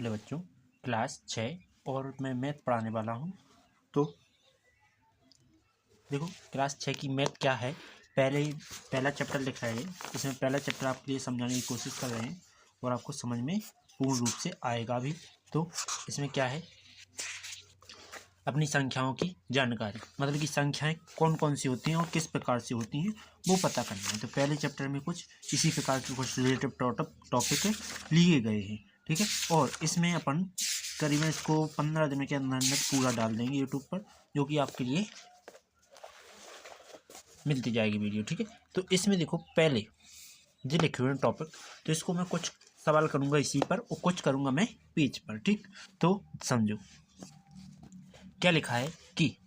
वाले बच्चों, क्लास 6 और मैं मैथ पढ़ाने वाला हूँ। तो देखो क्लास 6 की मैथ क्या है, पहला चैप्टर लिखा है। इसमें पहला चैप्टर आपके लिए समझाने की कोशिश कर रहे हैं और आपको समझ में पूर्ण रूप से आएगा भी। तो इसमें क्या है, अपनी संख्याओं की जानकारी, मतलब कि संख्याएं कौन कौन सी होती हैं और किस प्रकार से होती हैं वो पता करना है। तो पहले चैप्टर में कुछ इसी प्रकार के कुछ रिलेटिव टॉपिक लिए गए हैं, ठीक है। और इसमें अपन करीबन इसको 15 दिन के अंदर अंदर पूरा डाल देंगे यूट्यूब पर, जो कि आपके लिए मिलती जाएगी वीडियो, ठीक है। तो इसमें देखो पहले जो लिखे हुए टॉपिक, तो इसको मैं कुछ सवाल करूंगा इसी पर और कुछ करूंगा मैं पेज पर, ठीक। तो समझो क्या लिखा है कि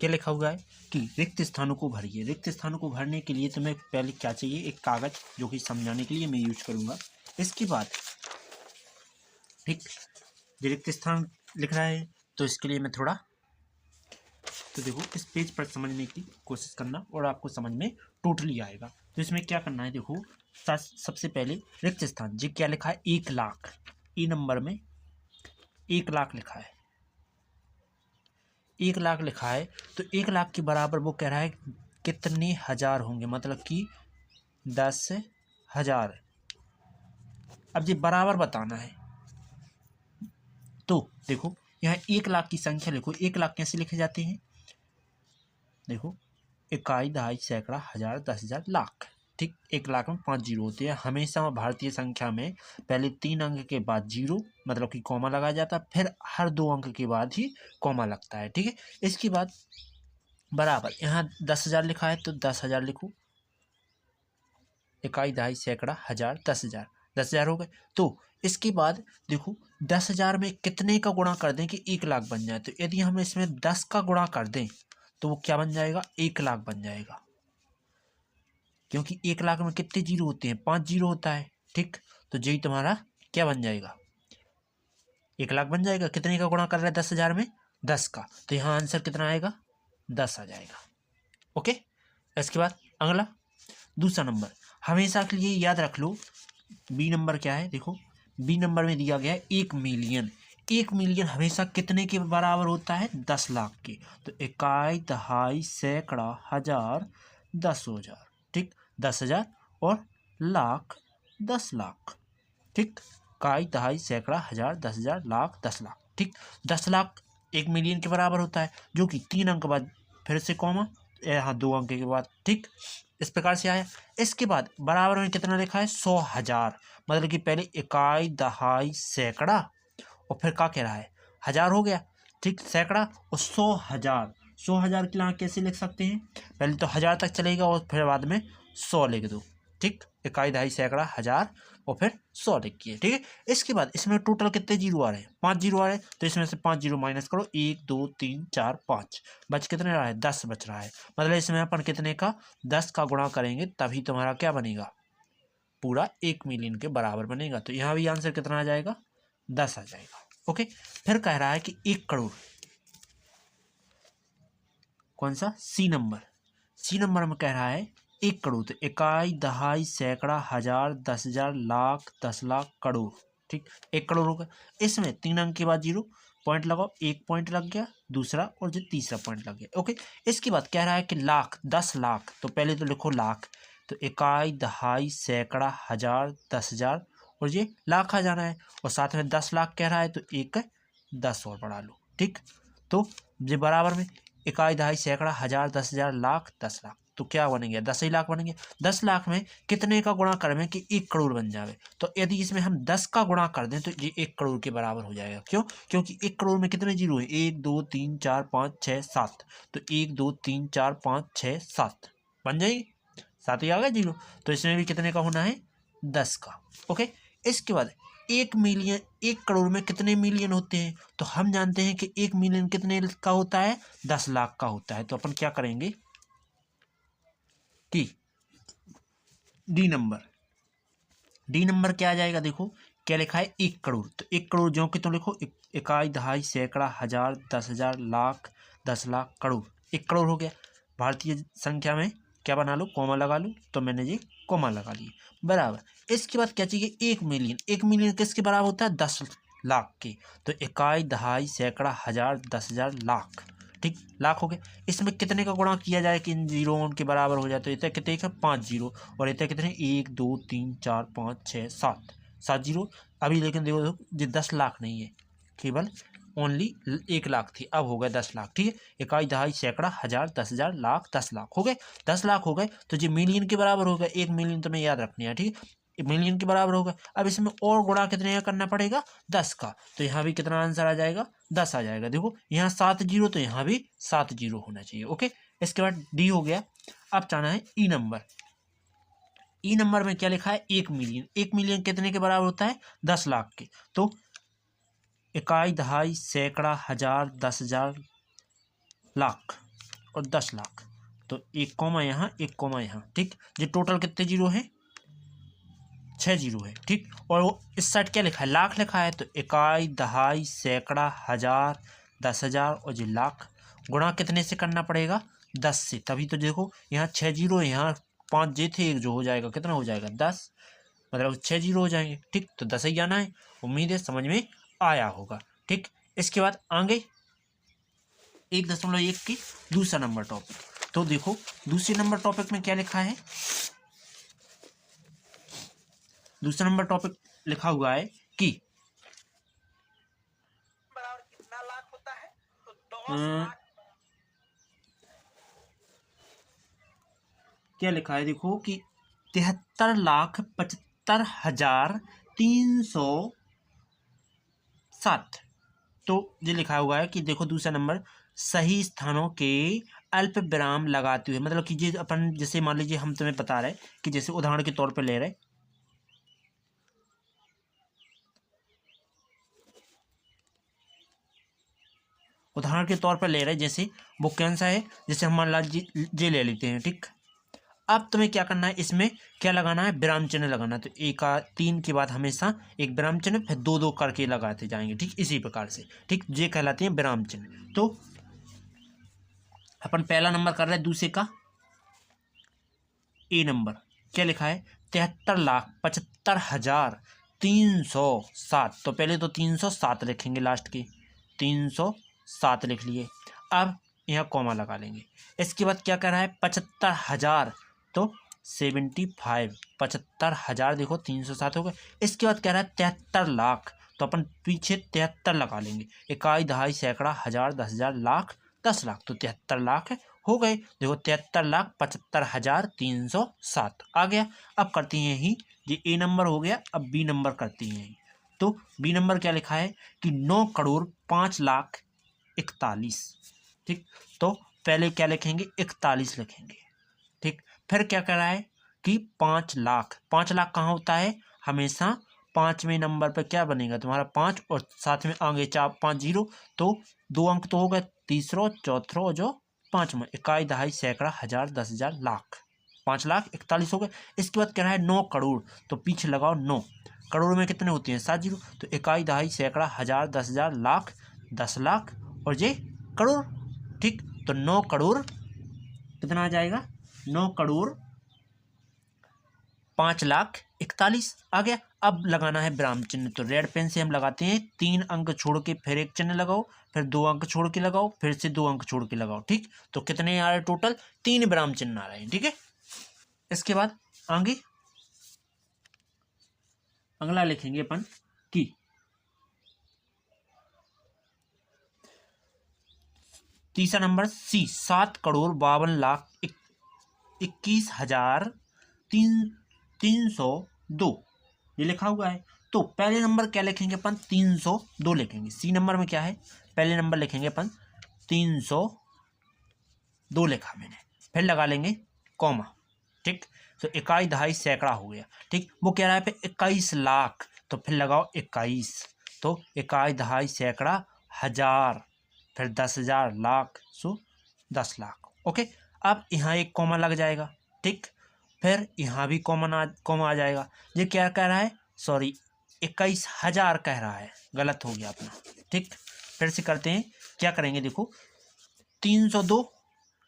क्या लिखा हुआ है कि रिक्त स्थानों को भरिए। रिक्त स्थानों को भरने के लिए तुम्हें पहले क्या चाहिए, एक कागज, जो कि समझाने के लिए मैं यूज करूंगा। इसके बाद ठीक रिक्त स्थान लिख रहा है, तो इसके लिए मैं थोड़ा, तो देखो इस पेज पर समझने की कोशिश करना और आपको समझ में टोटली आएगा। तो इसमें क्या करना है, देखो सबसे पहले रिक्त स्थान जी क्या लिखा है, 1 लाख। ई नंबर में 1 लाख लिखा है, 1 लाख लिखा है। तो 1 लाख के बराबर वो कह रहा है कितने हजार होंगे, मतलब कि 10,000। अब ये बराबर बताना है। तो देखो यहाँ 1 लाख की संख्या लिखो। 1 लाख कैसे लिखे जाते हैं, देखो इकाई, दहाई, सैकड़ा, हजार, 10,000, लाख, ठीक। 1 लाख में 5 जीरो होते हैं। हमेशा भारतीय संख्या में पहले 3 अंक के बाद जीरो, मतलब कि कॉमा लगाया जाता है, फिर हर 2 अंक के बाद ही कॉमा लगता है, ठीक है। इसके बाद बराबर यहाँ 10,000 लिखा है, तो 10,000 लिखो। इकाई, दहाई, सैकड़ा, हजार, 10,000, 10,000 हो गए। तो इसके बाद देखो 10,000 में कितने का गुणा कर दें कि 1 लाख बन जाए। तो यदि हम इसमें 10 का गुणा कर दें तो वो क्या बन जाएगा, 1 लाख बन जाएगा। क्योंकि 1 लाख में कितने जीरो होते हैं, 5 जीरो होता है, ठीक। तो यही तुम्हारा क्या बन जाएगा, 1 लाख बन जाएगा। कितने का गुणा कर रहा है 10,000 में, 10 का। तो यहाँ आंसर कितना आएगा, 10 आ जाएगा। ओके। इसके बाद अगला दूसरा नंबर, हमेशा के लिए याद रख लो। बी नंबर क्या है, देखो बी नंबर में दिया गया है 1 मिलियन। 1 मिलियन हमेशा कितने के बराबर होता है, 10 लाख के। तो इकाई, दहाई, सैकड़ा, हजार, 10,000, ठीक। 10,000 और लाख, 10 लाख, ठीक। इकाई, दहाई, सैकड़ा, हजार, 10,000, लाख, 10 लाख, ठीक। 10 लाख 1 मिलियन के बराबर होता है, जो कि 3 अंक बाद फिर से कॉमा, यहाँ 2 अंक के बाद, ठीक। इस प्रकार से आया। इसके बाद बराबर में कितना लिखा है, 100,000, मतलब कि पहले इकाई, दहाई, सैकड़ा और फिर क्या कह रहा है, हजार हो गया, ठीक। सैकड़ा और 100,000। 100,000 के लिए कैसे लिख सकते हैं, पहले तो हजार तक चलेगा और फिर बाद में 100 लिख दो, ठीक। इकाई, दहाई, सैकड़ा, हजार और फिर 100 लिखिए, ठीक है। इसके बाद इसमें टोटल कितने जीरो आ रहे हैं, 5 जीरो आ रहे हैं। तो इसमें से 5 जीरो माइनस करो, 1 2 3 4 5, बच कितने रहा है, 10 बच रहा है। मतलब इसमें अपन कितने का, 10 का गुणा करेंगे तभी तुम्हारा क्या बनेगा, पूरा 1 मिलियन के बराबर बनेगा। तो यहाँ भी आंसर कितना आ जाएगा, 10 आ जाएगा। ओके। फिर कह रहा है कि 1 करोड़, कौन सा, सी नंबर। सी नंबर में कह रहा है 1 करोड़। तो इकाई, दहाई, सैकड़ा, हजार, 10,000, लाख, 10 लाख, करोड़, ठीक। 1 करोड़ होगा। इसमें 3 अंक के बाद जीरो, पॉइंट लगाओ, 1 पॉइंट लग गया, दूसरा और जो तीसरा पॉइंट लग गया। ओके। इसके बाद कह रहा है कि लाख, 10 लाख। तो पहले तो लिखो लाख, तो इकाई, दहाई, सैकड़ा, हजार, 10,000 और ये लाख आ जाना है। और साथ में 10 लाख कह रहा है, तो एक 10 और बढ़ा लो, ठीक। तो ये बराबर में इकाई, दहाई, सैकड़ा, हजार, 10,000, लाख, 10 लाख, तो क्या बनेंगे, 10 ही लाख बनेंगे। 10 लाख में कितने का गुणा करें कि 1 करोड़ बन जाए। तो यदि इसमें हम 10 का गुणा कर दें तो ये 1 करोड़ के बराबर हो जाएगा। क्यों, क्योंकि 1 करोड़ में कितने जीरो है, 1 2 3 4 5 6 7। तो 1 2 3 4 5 6 7 बन जाएगी, 7 ही आ गया जीरो। तो इसमें भी कितने का होना है, 10 का। ओके। इसके बाद 1 मिलियन, 1 करोड़ में कितने मिलियन होते हैं, तो हम जानते हैं कि 1 मिलियन कितने का होता है, 10 लाख का होता है। तो अपन क्या करेंगे कि डी नंबर क्या आ जाएगा, देखो क्या लिखा है, 1 करोड़। तो 1 करोड़ जो कि तुम लिखो इकाई, दहाई, सैकड़ा, हजार, 10,000, लाख, 10 लाख, करोड़। 1 करोड़ हो गया। भारतीय संख्या में क्या बना लो, कॉमा लगा लो। तो मैंने ये कॉमा लगा लिए, बराबर। इसके बाद क्या चाहिए, 1 मिलियन। 1 मिलियन किसके बराबर होता है, 10 लाख के। तो इकाई, दहाई, सैकड़ा, हजार, 10,000, लाख, ठीक, लाख हो गए। इसमें कितने का गुणा किया जाए कि इन जीरो उनके बराबर हो जाए, तो इतना कितने का, 5 जीरो, और इतना कितने, 1 2 3 4 5 6 7, 7 जीरो। अभी लेकिन देखो ये 10 लाख नहीं है, केवल ओनली 1 लाख थी, अब हो गए 10 लाख, ठीक है। इकाई, दहाई, सैकड़ा, हजार, 10,000, लाख, 10 लाख हो गए। 10 लाख हो गए तो ये मिलियन के बराबर हो गए। 1 मिलियन तुम्हें याद रखनी है, ठीक है, मिलियन के बराबर होगा। अब इसमें और गुणा कितने का करना पड़ेगा, 10 का। तो यहाँ भी कितना आंसर आ जाएगा, 10 आ जाएगा। देखो यहाँ 7 जीरो, तो यहाँ भी 7 जीरो होना चाहिए, ओके। इसके बाद डी हो गया। अब जाना है ई नंबर। ई नंबर में क्या लिखा है, 1 मिलियन। 1 मिलियन कितने के बराबर होता है, 10 लाख के। तो इकाई, दहाई, सैकड़ा, हजार, 10,000, लाख और 10 लाख। तो 1 कॉमा यहाँ, 1 कॉमा यहाँ, ठीक। ये टोटल कितने जीरो है, 6 जीरो है, ठीक। और वो इस साइड क्या लिखा है, लाख लिखा है। तो इकाई, दहाई, सैकड़ा, हजार, 10,000 और ये लाख। गुणा कितने से करना पड़ेगा, 10 से। तभी तो देखो यहाँ 6 जीरो है, यहाँ 5 जे थे, एक जो हो जाएगा, कितना हो जाएगा, 10, मतलब 6 जीरो हो जाएंगे, ठीक। तो 10 ही आना है। उम्मीद है समझ में आया होगा, ठीक। इसके बाद आगे 1.1 की दूसरा नंबर टॉपिक। तो देखो दूसरे नंबर टॉपिक में क्या लिखा है, दूसरा नंबर टॉपिक लिखा हुआ है कि बराबर कितना लाख होता है, तो 10 लाख। क्या लिखा है, देखो कि 73,75,307। तो ये लिखा हुआ है कि देखो दूसरा नंबर, सही स्थानों के अल्प विराम लगाते हुए, मतलब कि ये अपन जैसे मान लीजिए हम तुम्हें बता रहे कि जैसे उदाहरण के तौर पे ले रहे, उदाहरण के तौर पर ले रहे, जैसे वो कौन सा है, जैसे हम मान लीजिए ये ले लेते हैं, ठीक। अब तुम्हें क्या करना है, इसमें क्या लगाना है, विराम चिन्ह लगाना है। तो 3 के बाद हमेशा एक विराम चिन्ह, फिर 2 करके लगाते जाएंगे, ठीक, इसी प्रकार से, ठीक। ये कहलाते हैं विराम चिन्ह। तो अपन पहला नंबर कर रहे हैं दूसरे का, ए नंबर। क्या लिखा है, 73,75,307। तो पहले तो 307 लिखेंगे लास्ट के, 307 लिख लिए। अब यहाँ कॉमा लगा लेंगे। इसके बाद क्या कर रहा है, 75,000, तो 75, 75,000, देखो 307 हो गए। इसके बाद कह रहा है 73 लाख, तो अपन पीछे 73 लगा लेंगे। इकाई, दहाई, सैकड़ा, हजार, 10,000, लाख, 10 लाख। तो 73 लाख हो गए। देखो 73,75,307 आ गया। अब करते हैं यही, ये ए नंबर हो गया। अब बी नंबर करते हैं यही। तो बी नंबर क्या लिखा है कि 9,05,41,, ठीक। तो पहले क्या लिखेंगे, 41 लिखेंगे, ठीक। फिर क्या कर रहा है कि 5 लाख। 5 लाख कहाँ होता है, हमेशा 5वें नंबर पर क्या बनेगा तुम्हारा, 5 और साथ में आगे 4 5 जीरो, तो 2 अंक तो हो गए, तीसरा, चौथा और जो 5वां। इकाई, दहाई, सैकड़ा, हजार, 10,000, लाख, 5,41,000 हो गए। इसके बाद कह रहा है 9 करोड़, तो पीछे लगाओ 9। करोड़ में कितने होते हैं, 7 जीरो। तो इकाई, दहाई, सैकड़ा, हजार, 10,000, लाख, 10 लाख और ये करोड़, ठीक। तो 9 करोड़ कितना आ जाएगा, 9 करोड़ 5,41,000 आ गया। अब लगाना है विराम चिन्ह। तो रेड पेन से हम लगाते हैं, 3 अंक छोड़ के फिर एक चिन्ह लगाओ, फिर 2 अंक छोड़ के लगाओ, फिर से 2 अंक छोड़ के लगाओ, ठीक। तो कितने आ रहे हैं, टोटल 3 विराम चिन्ह आ रहे हैं, ठीक है। इसके बाद आगे अगला लिखेंगे अपन कि तीसरा नंबर सी, 7,52,21,302 ये लिखा हुआ है। तो पहले नंबर क्या लिखेंगे अपन, 302 लिखेंगे। सी नंबर में क्या है, पहले नंबर लिखेंगे अपन 302 लिखा मैंने, फिर लगा लेंगे कॉमा, ठीक। तो इकाई, दहाई, सैकड़ा हो गया, ठीक। वो कह रहा है फिर 21 लाख, तो फिर लगाओ 21। तो इकाई, दहाई, सैकड़ा, हजार, फिर 10,000, लाख, सो 10 लाख, ओके। अब यहाँ एक कॉमा लग जाएगा, ठीक। फिर यहाँ भी कॉमा आ जाएगा। ये क्या कह रहा है, सॉरी 21,000 कह रहा है, गलत हो गया अपना, ठीक। फिर से करते हैं, क्या करेंगे, देखो 302,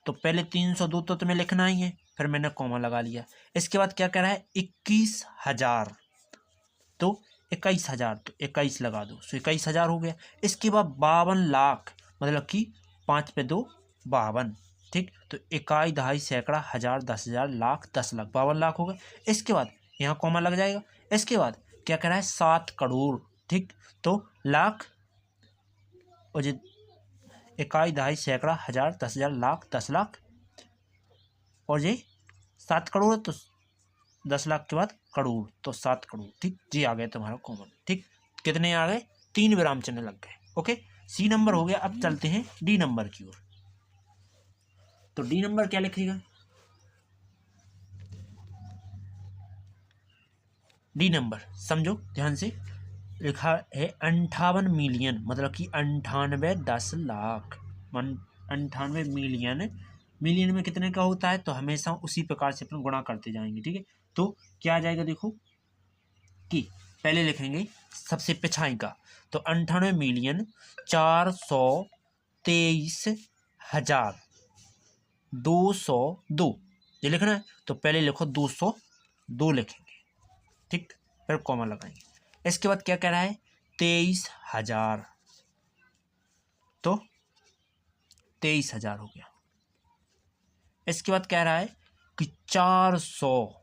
तो पहले 302 तो तुम्हें लिखना ही है, फिर मैंने कॉमा लगा लिया। इसके बाद क्या कह रहा है 21,000, तो 21,000 तो 21 लगा दो, सो 21,000 हो गया। इसके बाद 52 लाख, मतलब कि 5 पे 2 52, ठीक। तो इकाई दहाई सैकड़ा हजार 10,000 लाख 10 लाख 52 लाख हो गए। इसके बाद यहाँ कॉमा लग जाएगा। इसके बाद क्या कह रहा है 7 करोड़, ठीक। तो लाख और ये इकाई दहाई सैकड़ा हजार 10,000 लाख 10 लाख, और ये 7 करोड़, तो 10 लाख के बाद करोड़, तो 7 करोड़, ठीक जी। आ गया तुम्हारा कॉमन, ठीक। कितने आ गए? 3 विराम चिन्ह लग गए। ओके, सी नंबर हो गया। अब चलते हैं डी नंबर की ओर। तो डी नंबर क्या लिखेगा? डी नंबर समझो ध्यान से, लिखा है 58 मिलियन, मतलब कि 98 10 लाख। 98 मिलियन, मिलियन में कितने का होता है, तो हमेशा उसी प्रकार से अपन गुणा करते जाएंगे, ठीक है। तो क्या आ जाएगा देखो कि पहले लिखेंगे सबसे पिछाई का, तो 98 मिलियन 423,202 ये लिखना है। तो पहले लिखो 202 लिखेंगे, ठीक, फिर कॉमा लगाएंगे। इसके बाद क्या कह रहा है 23,000, तो 23,000 हो गया। इसके बाद कह रहा है कि 400,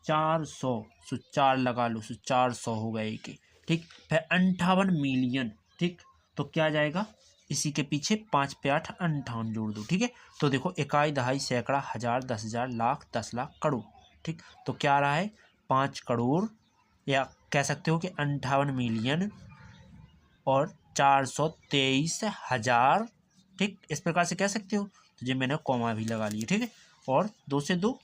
सो 4 लगा लो, सो 400 हो गए कि, ठीक। फिर 58 मिलियन, ठीक। तो क्या जाएगा इसी के पीछे 5 पे 8 58 जोड़ दो, ठीक है। तो देखो इकाई दहाई सैकड़ा हजार 10,000 लाख 10 लाख करोड़, ठीक। तो क्या आ रहा है 5 करोड़, या कह सकते हो कि 58 मिलियन और 423,000, ठीक। इस प्रकार से कह सकते हो। तो ये मैंने कॉमा भी लगा लिया, ठीक है। और 2 से 2,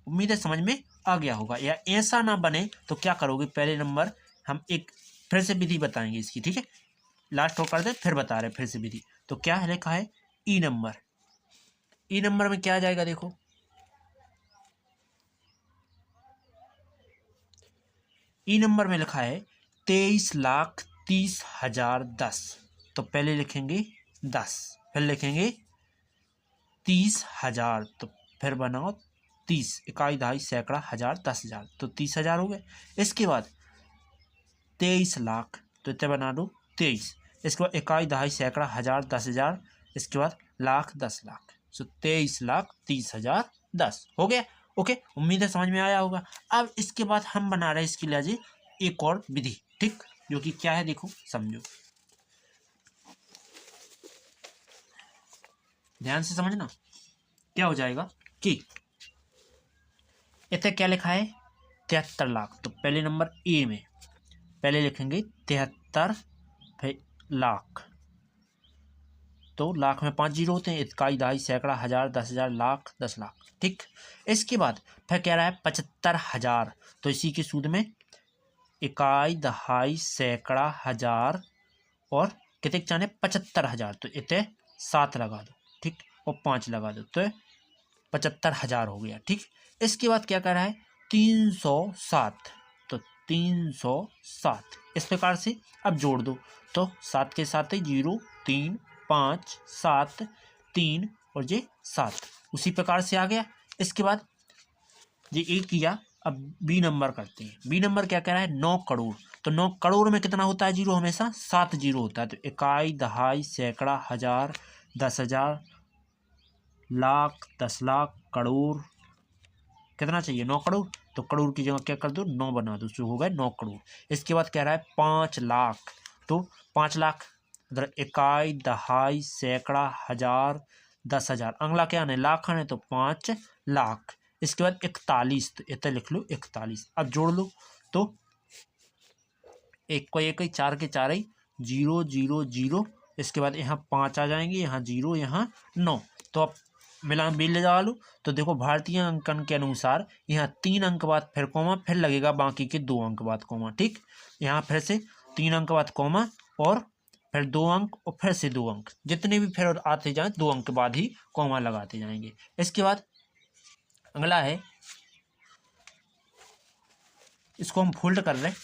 उम्मीद है समझ में आ गया होगा। या ऐसा ना बने तो क्या करोगे, पहले नंबर हम एक फिर से विधि बताएंगे इसकी, ठीक है। लास्ट हो कर दे, फिर बता रहे फिर से विधि। तो क्या है लिखा है ई नंबर। ई नंबर में क्या आ जाएगा देखो, ई नंबर में लिखा है 23,30,010। तो पहले लिखेंगे 10, फिर लिखेंगे 30,000, तो फिर बनाओ 30, इकाई दहाई सैकड़ा हजार 10,000, तो 30,000 हो गए। इसके बाद 23 लाख, तो इतने बना दो 23। इसके बाद इकाई दहाई सैकड़ा हजार 10,000, इसके बाद लाख 10 लाख, सो 23,30,010 हो गया। ओके, उम्मीद है समझ में आया होगा। अब इसके बाद हम बना रहे हैं इसके लिए एक और विधि, ठीक, जो कि क्या है देखो समझो, ध्यान से समझना। क्या हो जाएगा कि इतने क्या लिखा है 73 लाख, तो पहले नंबर ए में पहले लिखेंगे 73 फिर लाख, तो लाख में 5 जीरो होते हैं, इकाई दहाई सैकड़ा हजार 10,000 लाख 10 लाख, ठीक। इसके बाद फिर कह रहा है 75,000, तो इसी के सूद में इकाई दहाई सैकड़ा हजार और कितने चाहे 75,000, तो इतने 7 लगा दो, ठीक, और 5 लगा दो, तो 75,000 हो गया, ठीक। इसके बाद क्या कर रहा है 307, तो 307 इस प्रकार से अब जोड़ दो, तो 7 के साथ ही 0 3 5 7 3 और ये 7 उसी प्रकार से आ गया। इसके बाद ये एक किया, अब बी नंबर करते हैं। बी नंबर क्या कह रहा है 9 करोड़, तो 9 करोड़ में कितना होता है जीरो, हमेशा 7 जीरो होता है। तो इकाई दहाई सैकड़ा हजार 10,000 लाख 10 लाख करोड़, कितना चाहिए 9 करोड़, तो करोड़ की जगह क्या कर दो 9 बना दो, जो हो गए 9 करोड़। इसके बाद कह रहा है 5 लाख, तो 5 लाख उधर इकाई दहाई सैकड़ा हजार 10,000, अगला क्या आने लाख आने, तो 5 लाख। इसके बाद 41, तो इतना लिख लो 41। अब जोड़ लो, तो एक को एक ही, 4 के 4 ही 0 0 0। इसके बाद यहाँ 5 आ जाएंगे, यहाँ 0 यहाँ 9, तो अब मिलान बिल लगा लो। तो देखो भारतीय अंकन के अनुसार यहाँ 3 अंक बाद फिर कॉमा, फिर लगेगा बाकी के 2 अंक बाद कॉमा, ठीक। यहाँ फिर से 3 अंक बाद कॉमा और फिर 2 अंक और फिर से 2 अंक, जितने भी फिर आते जाएं 2 अंक बाद ही कॉमा लगाते जाएंगे। इसके बाद अगला है, इसको हम फोल्ड कर रहे हैं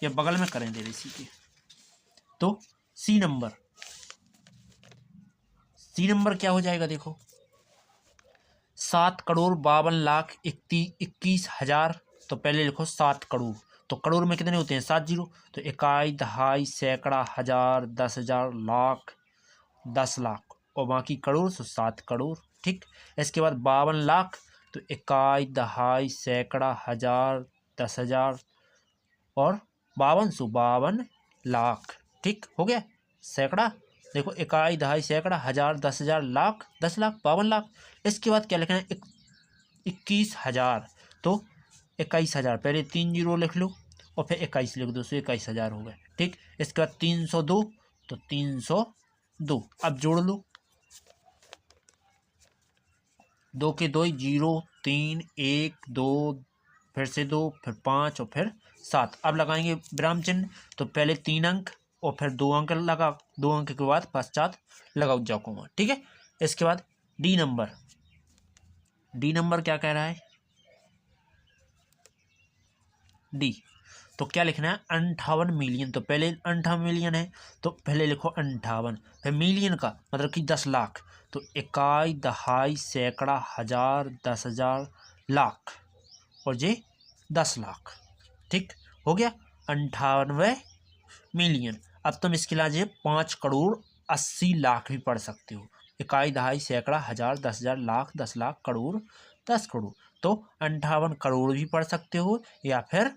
या बगल में करें दे इसी के, तो सी सी नंबर क्या हो जाएगा देखो, 7,52,21,000। तो पहले लिखो 7 करोड़, तो करोड़ में कितने होते हैं 7 जीरो, तो इकाई दहाई सैकड़ा हजार 10,000 लाख 10 लाख और बाकी करोड़, सो 7 करोड़। ठीक, इसके बाद 52 लाख, तो इकाई दहाई सैकड़ा हजार 10,000 और 52 लाख। ठीक हो गया, सैकड़ा देखो इकाई दहाई सैकड़ा हजार 10,000 लाख 10 लाख 52 लाख। इसके बाद क्या लिखना है 21,000, तो 21,000 पहले 3 जीरो लिख लो और फिर 21 लिख दो, सो 21,000 हो गए। ठीक, इसके बाद 302, तो 302 अब जोड़ लो, 2 के 2 जीरो 3 1 2 फिर से 2 फिर 5 और फिर 7। अब लगाएंगे विराम चिन्ह, तो पहले 3 अंक और फिर 2 अंक लगा, 2 अंक के बाद पश्चात लगाओ जॉकोमा। ठीक है, इसके बाद डी नंबर, डी नंबर क्या कह रहा है डी, तो क्या लिखना है 58 मिलियन। तो पहले 58 मिलियन है, तो पहले लिखो 58, फिर मिलियन का मतलब कि 10 लाख, तो इकाई दहाई सैकड़ा हजार 10,000 लाख और ये 10 लाख। ठीक हो गया 98 मिलियन। अब तुम इसके लिए 5 करोड़ 80 लाख भी पढ़ सकते हो, इकाई दहाई सैकड़ा हजार 10,000 लाख 10 लाख करोड़ 10 करोड़, तो 58 करोड़ भी पढ़ सकते हो या फिर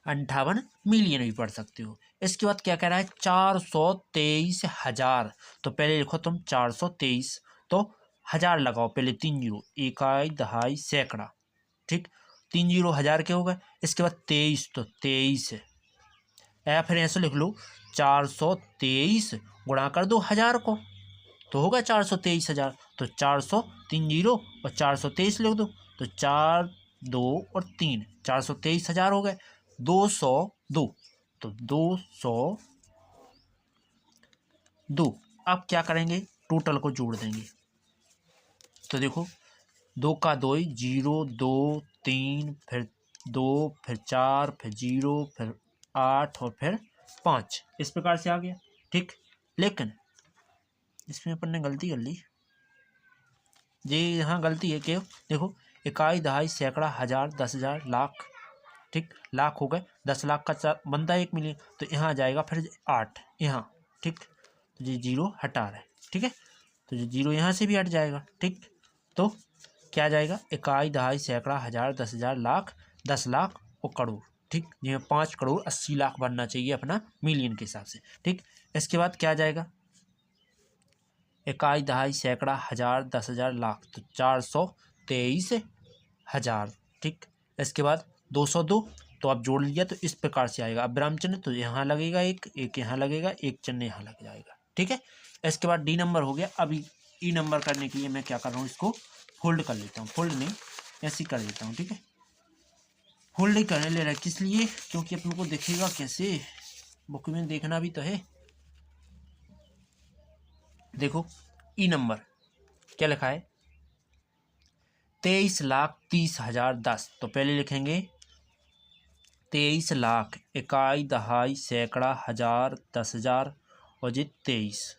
58 मिलियन भी पढ़ सकते हो। इसके बाद क्या कह रहा है 423,000, तो पहले लिखो तुम 423, तो हजार लगाओ पहले 3 जीरो, इकाई दहाई सैकड़ा। ठीक, 3 जीरो हजार के हो गए। इसके बाद 23, तो 23 है, या फिर ऐसे लिख लो 423 गुणा कर दो हजार को, तो होगा 423,000, तो 400 3 जीरो और 423 लिख दो, तो 4 2 और 3 423,000 हो गए। 202, तो 202। अब क्या करेंगे टोटल को जोड़ देंगे, तो देखो 2 का 2 जीरो 2 3 फिर 2 फिर 4 फिर जीरो फिर 8 और फिर 5, इस प्रकार से आ गया। ठीक, लेकिन इसमें अपन ने गलती कर ली, ये यहाँ गलती है कि देखो इकाई दहाई सैकड़ा हजार 10,000 लाख। ठीक, लाख हो गए, 10 लाख का बनता है 1 मिलियन, तो यहाँ आ जाएगा फिर 8 यहाँ। ठीक, तो ये जीरो हटा रहा है। ठीक है, तो ये जीरो यहाँ से भी हट जाएगा। ठीक, तो क्या जाएगा इकाई दहाई सैकड़ा हजार 10,000 लाख 10 लाख और करोड़। ठीक, जिसमें 5 करोड़ 80 लाख बनना चाहिए अपना मिलियन के हिसाब से। ठीक, इसके बाद क्या जाएगा इकाई दहाई सैकड़ा हजार 10,000 लाख, तो 423,000। ठीक, इसके बाद 202, तो अब जोड़ लिया तो इस प्रकार से आएगा। अब विराम चिन्ह तो यहाँ लगेगा, एक यहाँ लगेगा, एक चिन्ह यहाँ लग जाएगा। ठीक है, इसके बाद डी नंबर हो गया। अभी ई नंबर करने के लिए मैं क्या कर रहा हूँ, इसको फोल्ड कर लेता हूँ, फोल्ड नहीं ऐसे कर लेता हूँ। ठीक है, फोल्ड ही करने ले रहा है, किस लिए, क्योंकि अपन को दिखेगा कैसे, बुक में देखना भी तो है। देखो ई नंबर क्या लिखा है 23,30,010, तो पहले लिखेंगे 23 लाख इकाई दहाई सैकड़ा हजार 10,000 और जी 23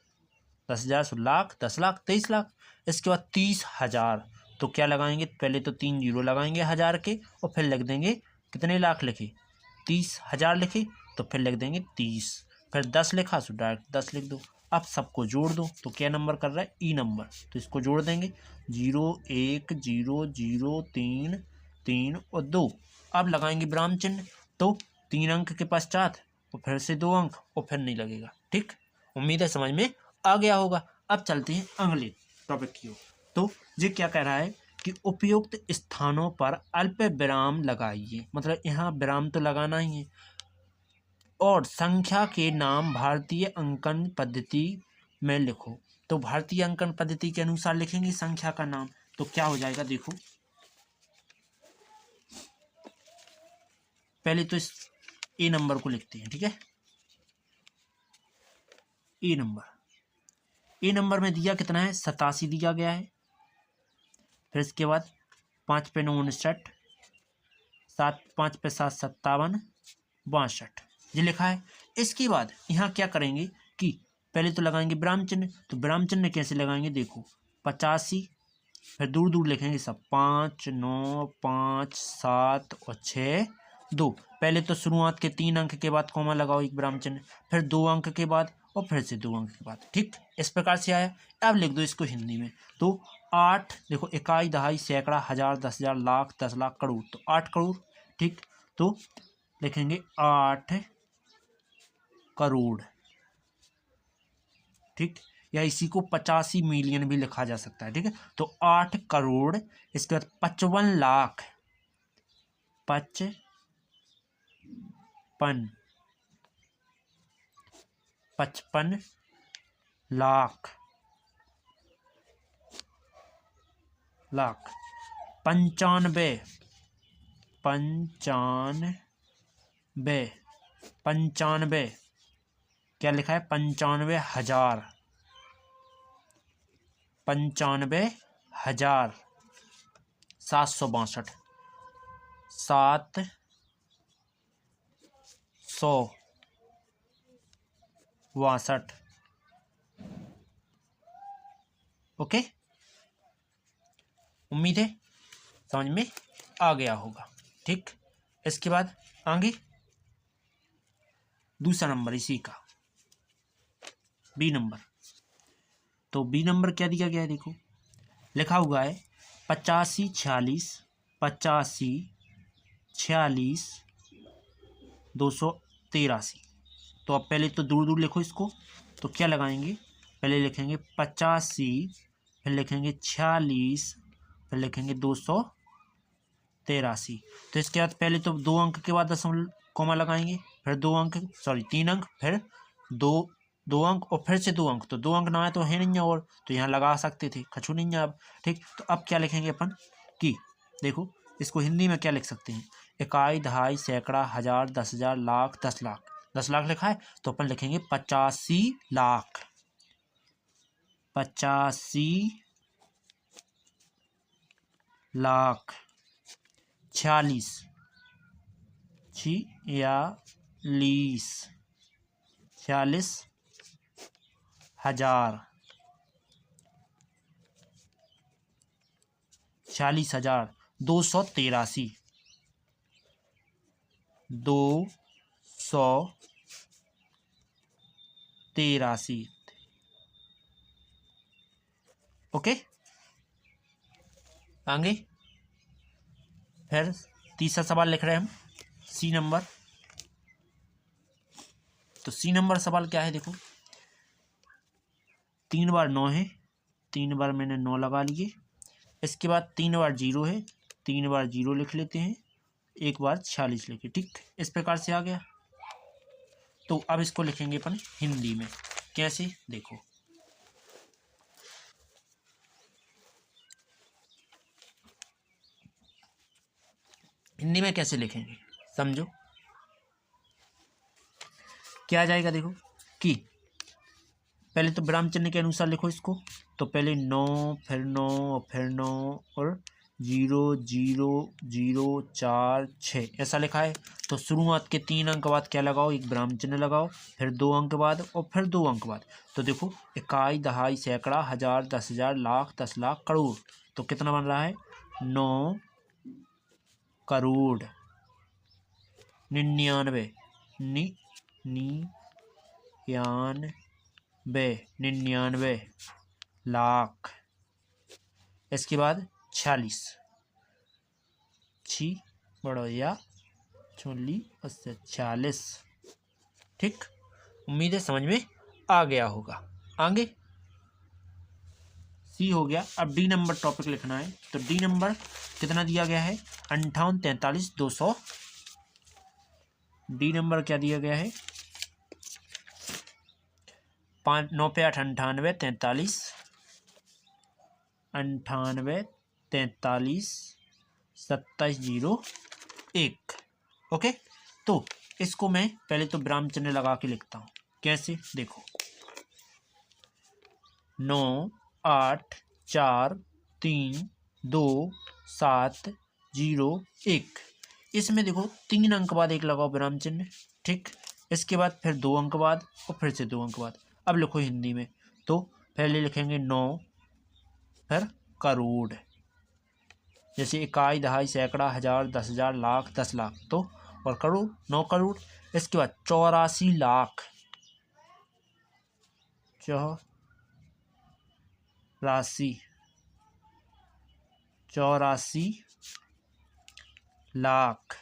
10,000 लाख 10 लाख 23 लाख। इसके बाद 30,000, तो क्या लगाएंगे पहले तो 3 जीरो लगाएंगे हजार के और फिर लिख देंगे कितने लाख लिखे 30,000 लिखे, तो फिर लिख देंगे 30, फिर 10 लिखा सो डायरेक्ट 10 लिख दो। अब सबको जोड़ दो, तो क्या नंबर कर रहा है ई नंबर, तो इसको जोड़ देंगे 0 1 0 0 3 3 और 2। अब लगाएंगे विराम चिन्ह, तो 3 अंक के पश्चात और फिर से 2 अंक और फिर नहीं लगेगा। ठीक, उम्मीद है समझ में आ गया होगा। अब चलते हैं अगले टॉपिक की ओर। तो ये क्या कह रहा है कि उपयुक्त स्थानों पर अल्प विराम लगाइए, मतलब यहाँ विराम तो लगाना ही है, और संख्या के नाम भारतीय अंकन पद्धति में लिखो। तो भारतीय अंकन पद्धति के अनुसार लिखेंगे संख्या का नाम, तो क्या हो जाएगा देखो, पहले तो इस ए नंबर को लिखते हैं। ठीक है, ए नंबर में दिया कितना है 87 दिया गया है। फिर इसके बाद 5 पे 9 59, 7 5 पे 7 57 62 ये लिखा है। इसके बाद यहाँ क्या करेंगे कि पहले तो लगाएंगे विराम चिन्ह, तो विराम चिन्ह कैसे लगाएंगे देखो 85, फिर दूर दूर लिखेंगे सब 5 9 5 7 और 6 2। पहले तो शुरुआत के 3 अंक के बाद कॉमा लगाओ एक विराम चिन्ह, फिर 2 अंक के बाद और फिर से 2 अंक के बाद। ठीक, इस प्रकार से आया। अब लिख दो इसको हिंदी में। तो 8 देखो, इकाई दहाई सैकड़ा हजार 10,000 लाख 10 लाख करोड़, तो 8 करोड़। ठीक, तो लिखेंगे 8 करोड़। ठीक, या इसी को 85 मिलियन भी लिखा जा सकता है। ठीक है, तो 8 करोड़, इसके बाद 55 लाख, 55 लाख 95 क्या लिखा है 95,000 762 762। ओके, उम्मीद है समझ में आ गया होगा। ठीक, इसके बाद आगे दूसरा नंबर इसी का बी नंबर। तो बी नंबर क्या दिया गया है देखो, लिखा हुआ है 85 46 283। तो अब पहले तो दूर दूर लिखो इसको, तो क्या लगाएंगे, पहले लिखेंगे 85, फिर लिखेंगे 46, फिर लिखेंगे 283। तो इसके बाद पहले तो 2 अंक के बाद दशमलव कॉमा लगाएंगे, फिर 3 अंक, फिर दो अंक और फिर से 2 अंक। तो 2 अंक ना है तो है नहीं है, और तो यहाँ लगा सकते थे, खचू नहीं है अब। ठीक, तो अब क्या लिखेंगे अपन कि देखो इसको हिंदी में क्या लिख सकते हैं, इकाई दहाई सैकड़ा हजार 10,000 लाख 10 लाख। 10 लाख लिखा है तो अपन लिखेंगे 85 लाख, 85 लाख 46 हजार 40,283 283। ओके, आगे फिर तीसरा सवाल लिख रहे हैं हम सी नंबर। तो सी नंबर सवाल क्या है देखो, 3 बार 9 है, 3 बार मैंने 9 लगा लिए। इसके बाद 3 बार 0 है, 3 बार 0 लिख लेते हैं, 1 बार 46 लिखे। ठीक, इस प्रकार से आ गया। तो अब इसको लिखेंगे अपन हिंदी में, कैसे देखो, हिंदी में कैसे लिखेंगे समझो। क्या आ जाएगा देखो कि पहले तो विराम चिन्ह के अनुसार लिखो इसको। तो पहले 9, फिर 9 और फिर 9 और 0 0 0 4 6 ऐसा लिखा है। तो शुरुआत के 3 अंक बाद क्या लगाओ, एक विराम चिन्ह लगाओ, फिर 2 अंक बाद और फिर 2 अंक बाद। तो देखो इकाई दहाई सैकड़ा हजार 10,000 लाख 10 लाख करोड़। तो कितना बन रहा है 9 करोड़ 99 लाख। इसके बाद 46 छी बड़ो या छोली 46। ठीक, उम्मीद है समझ में आ गया होगा। आगे सी हो गया। अब डी नंबर टॉपिक लिखना है। तो डी नंबर कितना दिया गया है 58 43 200। डी नंबर क्या दिया गया है 5 9 पे 8 98 43 27 01। ओके, तो इसको मैं पहले तो विराम चिन्ह लगा के लिखता हूँ। कैसे देखो 9 8 4 3 2 7 0 1। इसमें देखो 3 अंक बाद एक लगाओ विराम चिन्ह। ठीक, इसके बाद फिर 2 अंक बाद और फिर से 2 अंक बाद। अब लिखो हिंदी में, तो पहले लिखेंगे 9, फिर करोड़, जैसे इकाई, दहाई, सैकड़ा, हजार, 10,000, लाख, 10 लाख, तो और करोड़ 9 करोड़। इसके बाद 84 लाख, 84 लाख,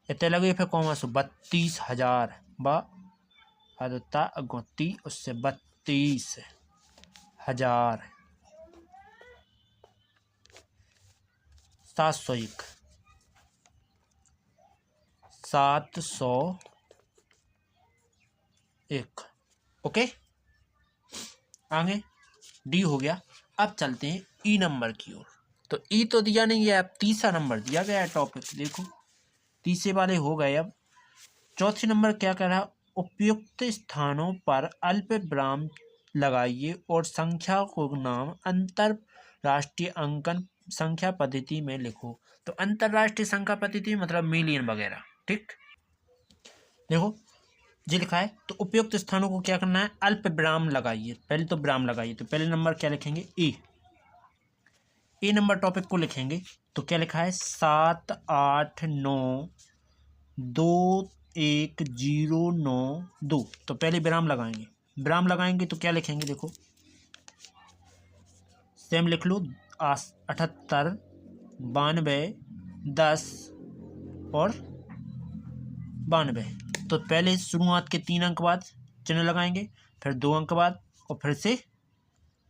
इतने लगे, फिर कौन सो 32,000 बता अगोती उससे 32,000, 701, 701। ओके, आगे डी हो गया। अब चलते हैं ई नंबर की ओर। तो ई तो दिया नहीं है, अब तीसरा नंबर दिया गया है टॉपिक। देखो तीसरे वाले हो गए। अब चौथे नंबर क्या कह रहा है, उपयुक्त स्थानों पर अल्प विराम लगाइए और संख्या को नाम अंतरराष्ट्रीय अंकन संख्या पद्धति में लिखो। तो अंतरराष्ट्रीय संख्या पद्धति मतलब मिलियन वगैरह, ठीक। देखो जी लिखा है, तो उपयुक्त स्थानों को क्या करना है, अल्प विराम लगाइए, पहले तो विराम लगाइए। तो पहले नंबर क्या लिखेंगे, ए नंबर टॉपिक को लिखेंगे। तो क्या लिखा है, 7892109 तो पहले विराम लगाएंगे। विराम लगाएंगे तो क्या लिखेंगे, देखो सेम लिख लो, 78, 92, 10 और 92। तो पहले शुरुआत के 3 अंक बाद चिन्ह लगाएंगे, फिर 2 अंक बाद और फिर से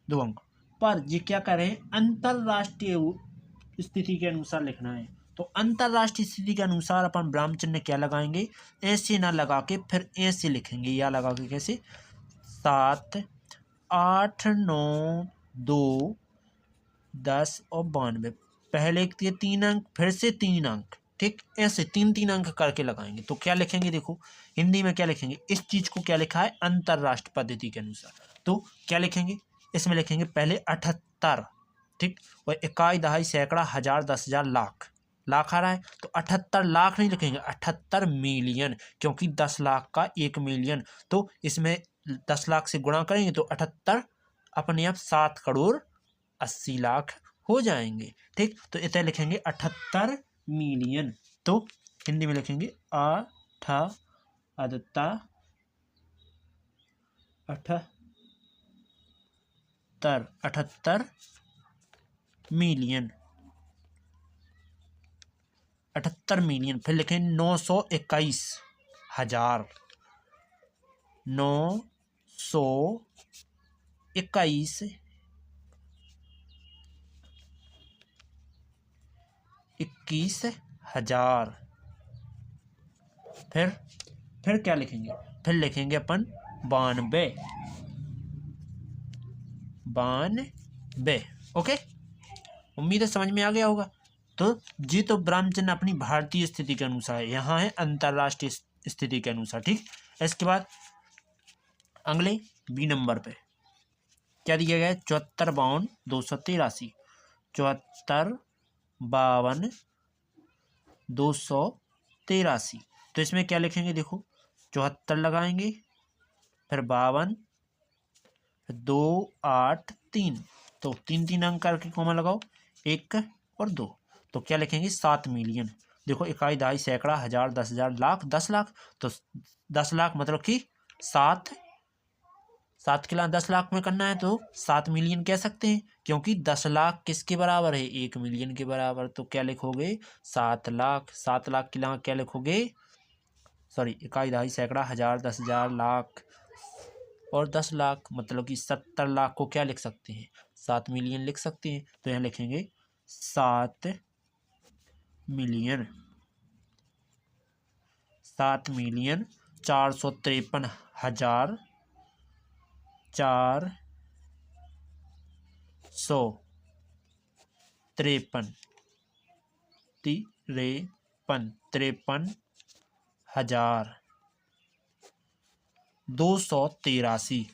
2 अंक। पर ये क्या करें, अंतरराष्ट्रीय स्थिति के अनुसार लिखना है। तो अंतरराष्ट्रीय स्थिति के अनुसार अपन विराम चिन्ह क्या लगाएंगे, ऐसे ना लगा के फिर ऐसे लिखेंगे, या लगा के कैसे, 7, 8, 9, 2, 10 और 92, पहले के 3 अंक फिर से 3 अंक, ठीक, ऐसे 3-3 अंक करके लगाएंगे। तो क्या लिखेंगे, देखो हिंदी में क्या लिखेंगे, इस चीज को क्या लिखा है, अंतरराष्ट्रीय पद्धति के अनुसार। तो क्या लिखेंगे, इसमें लिखेंगे पहले 78, ठीक, और इकाई, दहाई, सैकड़ा, हजार, 10,000, लाख, लाख आ रहा है तो 78 लाख नहीं लिखेंगे, 78 मिलियन, क्योंकि 10 लाख का 1 मिलियन। तो इसमें 10 लाख से गुणा करेंगे तो 78 अपने आप 7 करोड़ 80 लाख हो जाएंगे, ठीक। तो इतने लिखेंगे 78 मिलियन। तो हिंदी में लिखेंगे 78 मिलियन, 78 मिलियन। फिर लिखेंगे 921,000, 921,000। फिर क्या लिखेंगे, फिर लिखेंगे अपन 92। ओके, उम्मीद है समझ में आ गया होगा। तो जी तो विराम चिन्ह अपनी भारतीय स्थिति के अनुसार है, यहाँ है अंतरराष्ट्रीय स्थिति के अनुसार, ठीक। इसके बाद अगले बी नंबर पे क्या दिया गया है, 74, 52, 283, 74, 52, 283। तो इसमें क्या लिखेंगे, देखो 74 लगाएंगे, फिर 52, 2, 8, 3, तो 3-3 अंक करके कॉमा लगाओ, 1 और 2। तो क्या लिखेंगे, 7 मिलियन। देखो इकाई, दहाई, सैकड़ा, हजार, 10,000, लाख, 10 लाख। तो 10 लाख मतलब कि 7 के लाख 10 लाख में करना है तो 7 मिलियन कह सकते हैं, क्योंकि 10 लाख किसके बराबर है, 1 मिलियन के बराबर। तो क्या लिखोगे, 7 लाख। 7 लाख के लाख क्या लिखोगे, सॉरी, इकाई, दहाई, सैकड़ा, हजार, 10,000, लाख और 10 लाख, मतलब कि 70 लाख को क्या लिख सकते हैं, 7 मिलियन लिख सकते हैं। तो यहाँ लिखेंगे 7 मिलियन, 7 मिलियन 453,453 53,283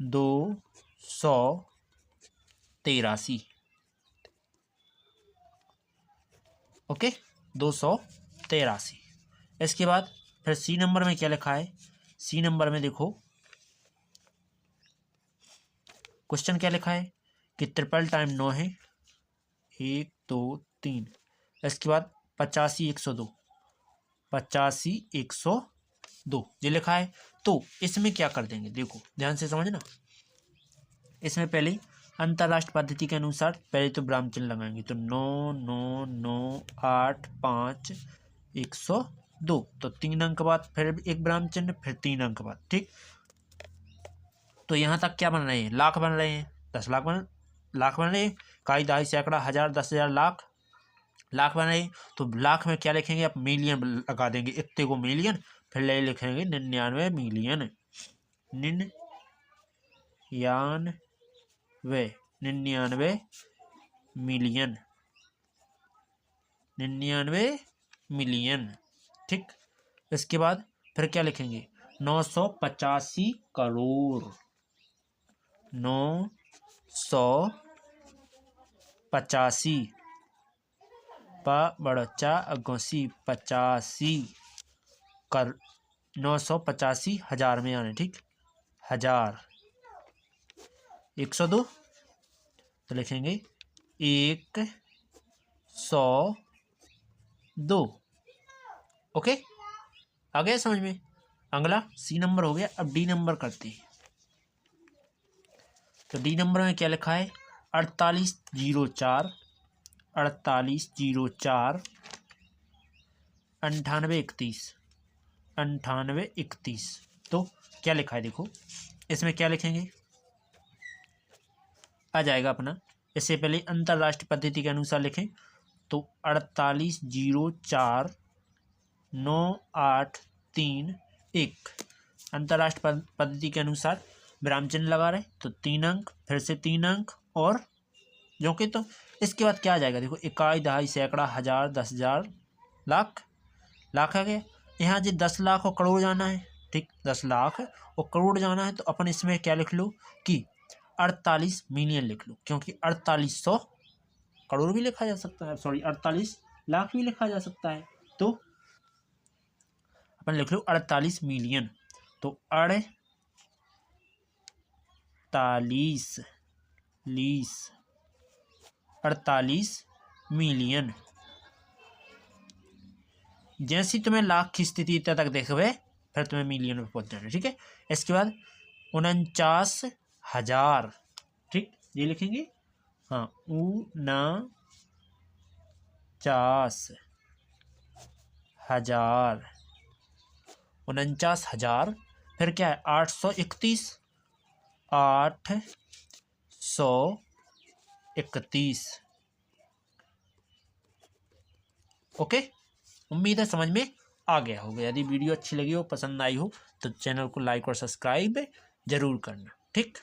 283। ओके, 283। इसके बाद फिर सी नंबर में क्या लिखा है, सी नंबर में देखो क्वेश्चन क्या लिखा है कि 9 है 1 2 3, इसके बाद 85 102 ये लिखा है। तो इसमें क्या कर देंगे, देखो ध्यान से समझना। इसमें पहले अंतरराष्ट्रीय पद्धति के अनुसार पहले तो विराम चिन्ह लगाएंगे, तो 9 9 9 8 5 102, तो 3 अंक बाद फिर एक विराम चिन्ह, फिर 3 अंक बाद, ठीक। तो यहाँ तक क्या बन रहे हैं, लाख बन रहे हैं, 10 लाख बन रहे हैं, इकाई दहाई सैकड़ा हजार 10,000 लाख बन रहे हैं। तो लाख में क्या लिखेंगे, आप मिलियन लगा देंगे, इतने को मिलियन, फिर लिखेंगे 99 मिलियन, 99 मिलियन, 99 मिलियन, ठीक। इसके बाद फिर क्या लिखेंगे, 985 करोड़, 985 बड़चा अगोसी 85 कर 985 हजार में आने, ठीक, हजार 102, तो लिखेंगे 102, ओके, आ गया समझ में। अगला सी नंबर हो गया। अब डी नंबर करते हैं। तो डी नंबर में क्या लिखा है, 4804 98 31। तो क्या लिखा है, देखो इसमें क्या लिखेंगे, आ जाएगा अपना। इससे पहले अंतरराष्ट्रीय पद्धति के अनुसार लिखें, तो 4804 9831। अंतरराष्ट्रीय पद्धति के अनुसार विराम चिन्ह लगा रहे, तो 3 अंक, फिर से 3 अंक, और जो कि तो इसके बाद क्या आ जाएगा, देखो इकाई दहाई सैकड़ा हजार 10,000 लाख आ गया। यहाँ जी 10 लाख और करोड़ जाना है, ठीक, 10 लाख और करोड़ जाना है, तो अपन इसमें क्या लिख लो कि 48 मिलियन लिख लो, क्योंकि 4800 करोड़ भी लिखा जा सकता है, सॉरी 48 लाख भी लिखा जा सकता है। तो अपन लिख लो 48 मिलियन, तो 48 मिलियन। जैसी तुम्हें लाख की स्थिति तक देखोगे, फिर तुम्हें मिलियन में पहुंच जाना, ठीक है। इसके बाद 49,000, ठीक, ये लिखेंगे, हाँ 49,000, 49,000, फिर क्या है 831, ओके। उम्मीद है समझ में आ गया होगा। यदि वीडियो अच्छी लगी हो, पसंद आई हो, तो चैनल को लाइक और सब्सक्राइब जरूर करना, ठीक।